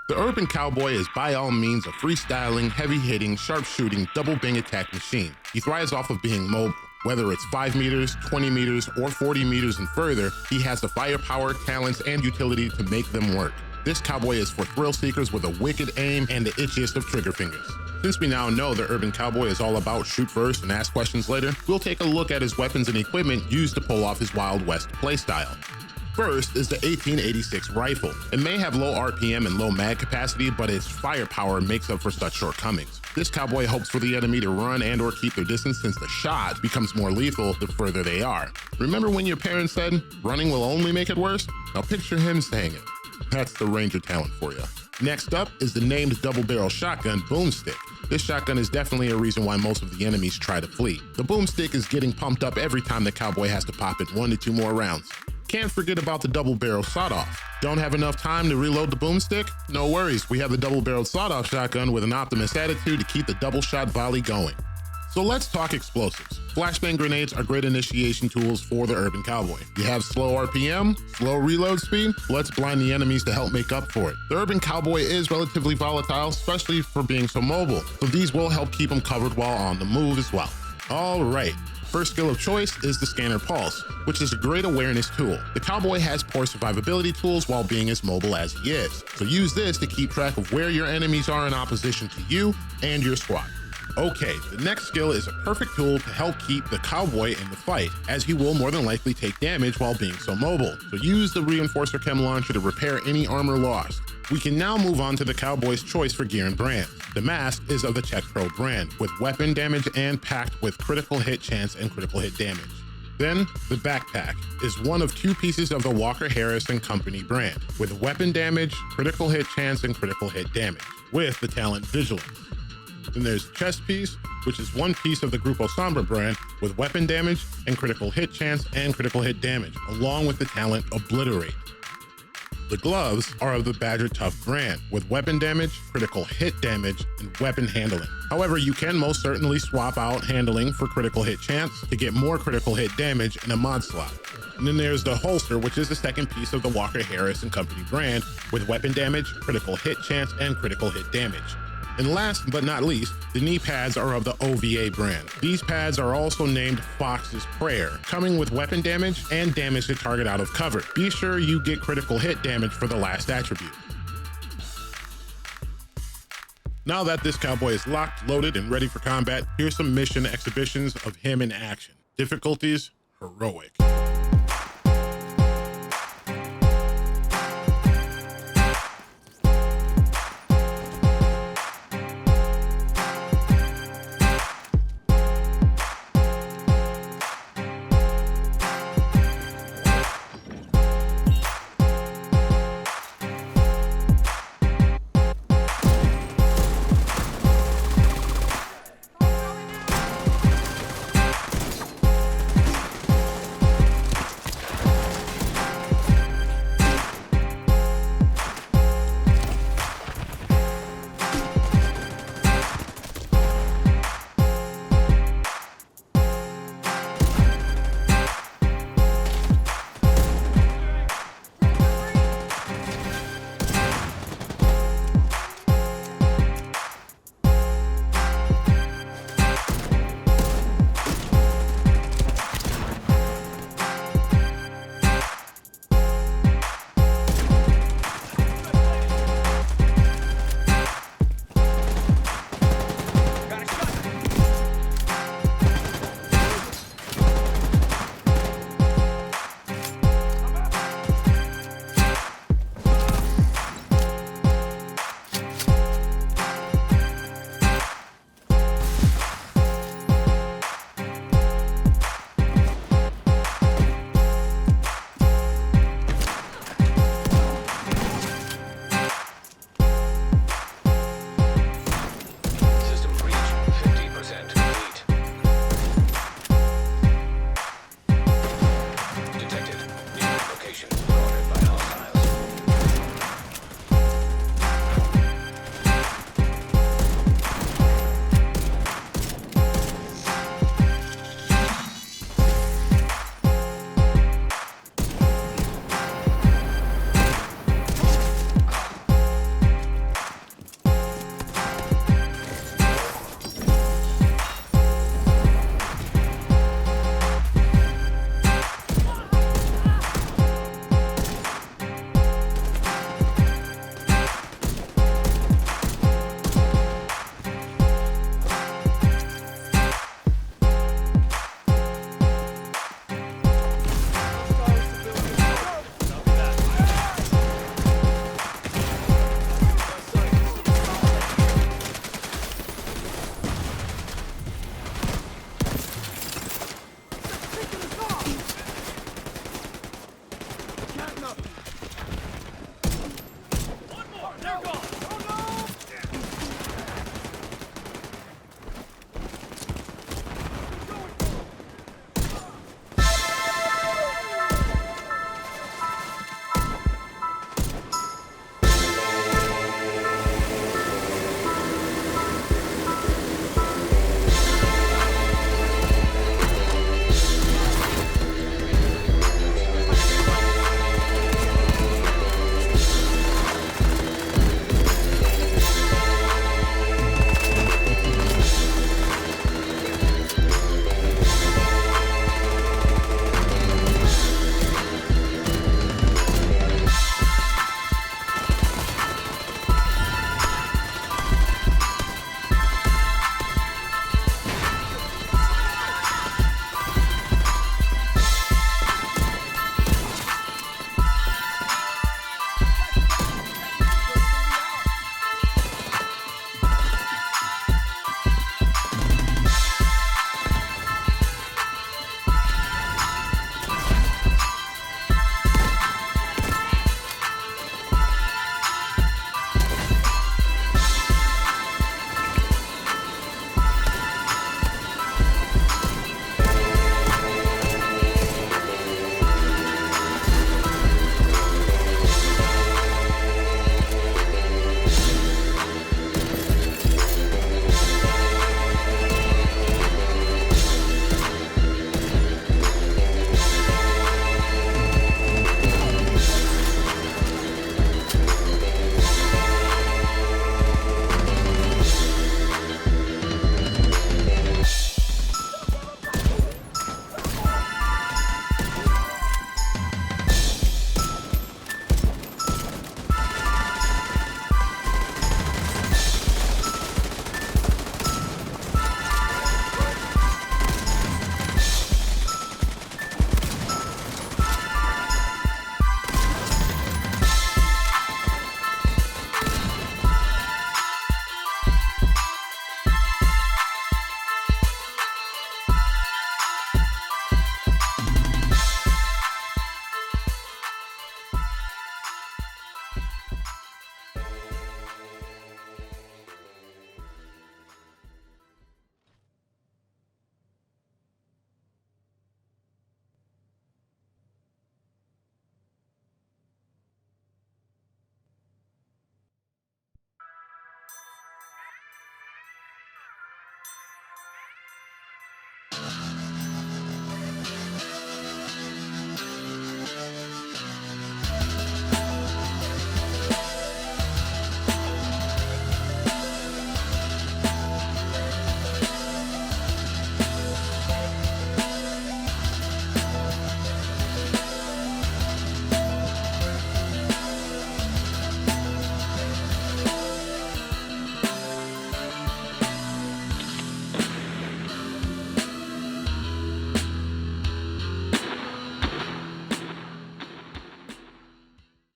The Urban Cowboy is by all means a freestyling, heavy-hitting, sharpshooting, double-bang attack machine. He thrives off of being mobile. Whether it's 5 meters, 20 meters, or 40 meters and further, he has the firepower, talents, and utility to make them work. This cowboy is for thrill seekers with a wicked aim and the itchiest of trigger fingers. Since we now know the Urban Cowboy is all about shoot first and ask questions later, we'll take a look at his weapons and equipment used to pull off his Wild West playstyle. First is the 1886 rifle. It may have low RPM and low mag capacity, but its firepower makes up for such shortcomings. This cowboy hopes for the enemy to run and or keep their distance, since the shot becomes more lethal the further they are. Remember when your parents said, running will only make it worse? Now picture him saying it. That's the Ranger talent for you. Next up is the named double-barrel shotgun boomstick. This shotgun is definitely a reason why most of the enemies try to flee. The boomstick is getting pumped up every time the cowboy has to pop it 1 to 2 more rounds. Can't forget about the double-barrel sawed-off. Don't have enough time to reload the boomstick? No worries, we have the double-barreled sawed-off shotgun with an optimist attitude to keep the double-shot volley going. So let's talk explosives. Flashbang grenades are great initiation tools for the Urban Cowboy. You have slow RPM, slow reload speed, let's blind the enemies to help make up for it. The Urban Cowboy is relatively volatile, especially for being so mobile, so these will help keep him covered while on the move as well. All right. First skill of choice is the Scanner Pulse, which is a great awareness tool. The cowboy has poor survivability tools while being as mobile as he is, so use this to keep track of where your enemies are in opposition to you and your squad. Okay, the next skill is a perfect tool to help keep the cowboy in the fight, as he will more than likely take damage while being so mobile, so use the Reinforcer Chem Launcher to repair any armor lost. We can now move on to the cowboy's choice for gear and brand. The mask is of the Czech Pro brand, with weapon damage and packed with critical hit chance and critical hit damage. Then, the backpack is one of 2 pieces of the Walker Harris & Company brand, with weapon damage, critical hit chance, and critical hit damage, with the talent Vigilance. Then there's the chest piece, which is 1 piece of the Grupo Sombra brand, with weapon damage and critical hit chance and critical hit damage, along with the talent Obliterate. The gloves are of the Badger Tough brand, with weapon damage, critical hit damage, and weapon handling. However, you can most certainly swap out handling for critical hit chance to get more critical hit damage in a mod slot. And then there's the holster, which is the 2nd piece of the Walker Harris & Company brand, with weapon damage, critical hit chance, and critical hit damage. And last but not least, the knee pads are of the OVA brand. These pads are also named Fox's Prayer, coming with weapon damage and damage to target out of cover. Be sure you get critical hit damage for the last attribute. Now that this cowboy is locked, loaded, and ready for combat, here's some mission exhibitions of him in action. Difficulties: heroic. Detected. New location.